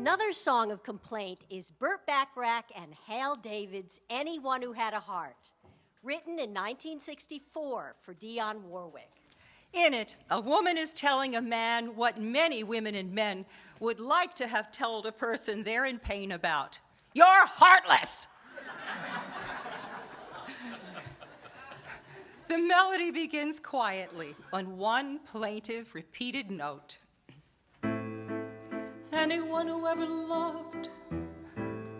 Another song of complaint is Burt Bacharach and Hal Davids' Anyone Who Had a Heart, written in 1964 for Dionne Warwick. In it, a woman is telling a man what many women and men would like to have told a person they're in pain about. You're heartless! The melody begins quietly on one plaintive, repeated note. Anyone who ever loved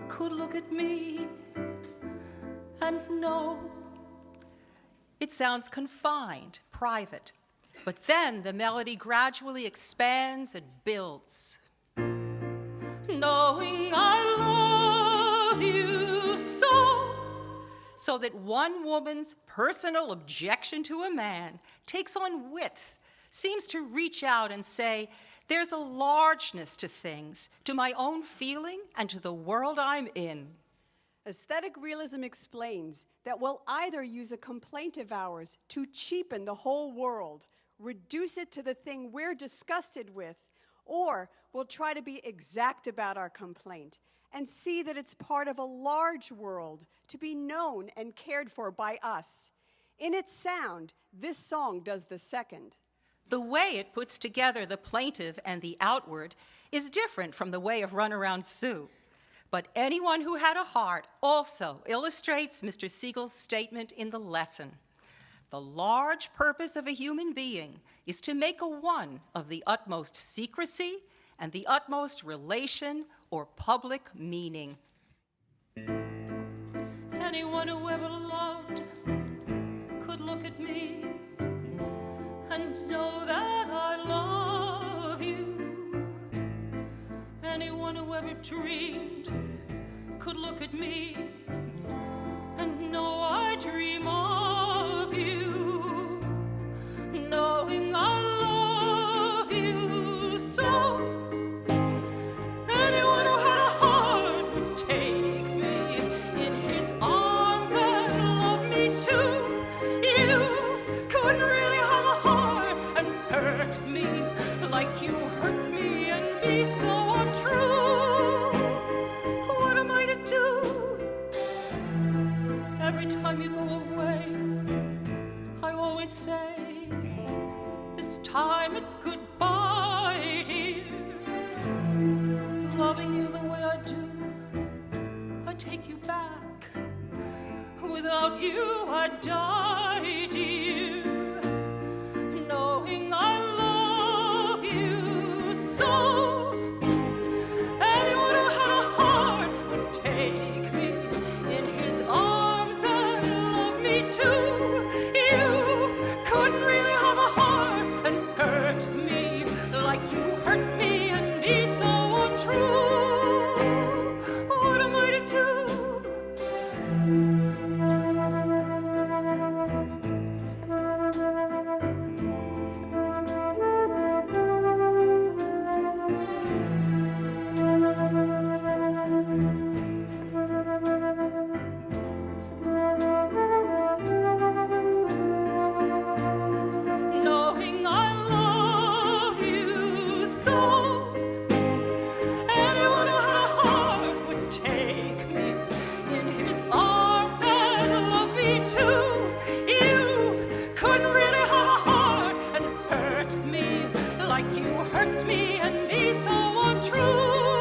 could look at me and know. It sounds confined, private, but then the melody gradually expands and builds. Knowing I love you so that one woman's personal objection to a man takes on width, seems to reach out and say, there's a largeness to things, to my own feeling and to the world I'm in. Aesthetic realism explains that we'll either use a complaint of ours to cheapen the whole world, reduce it to the thing we're disgusted with, or we'll try to be exact about our complaint and see that it's part of a large world to be known and cared for by us. In its sound, this song does the second. The way it puts together the plaintive and the outward is different from the way of Runaround Sue. But anyone who had a heart also illustrates Mr. Siegel's statement in the lesson. The large purpose of a human being is to make a one of the utmost secrecy and the utmost relation or public meaning. Anyone who ever loved could look at me and know that I love you. Anyone who ever dreamed could look at me and know I dream of you. Knowing I love you so. Anyone who had a heart would take me in his arms and love me too. You couldn't really have a heart and hurt me like you hurt me and be so untrue. What am I to do? Every time you go away, I always say, this time it's goodbye, dear. Loving you the way I do, I take you back. Without you, I'd die, dear. Knowing I love you so. Anyone who had a heart would take me in his arms and love me too. You couldn't really have a heart and hurt me like you hurt me and be so untrue. What am I to do? Knowing I love you so. Anyone who had a heart would take me in his arms and love me too. You couldn't really have a heart and hurt me like you hurt me and be so untrue.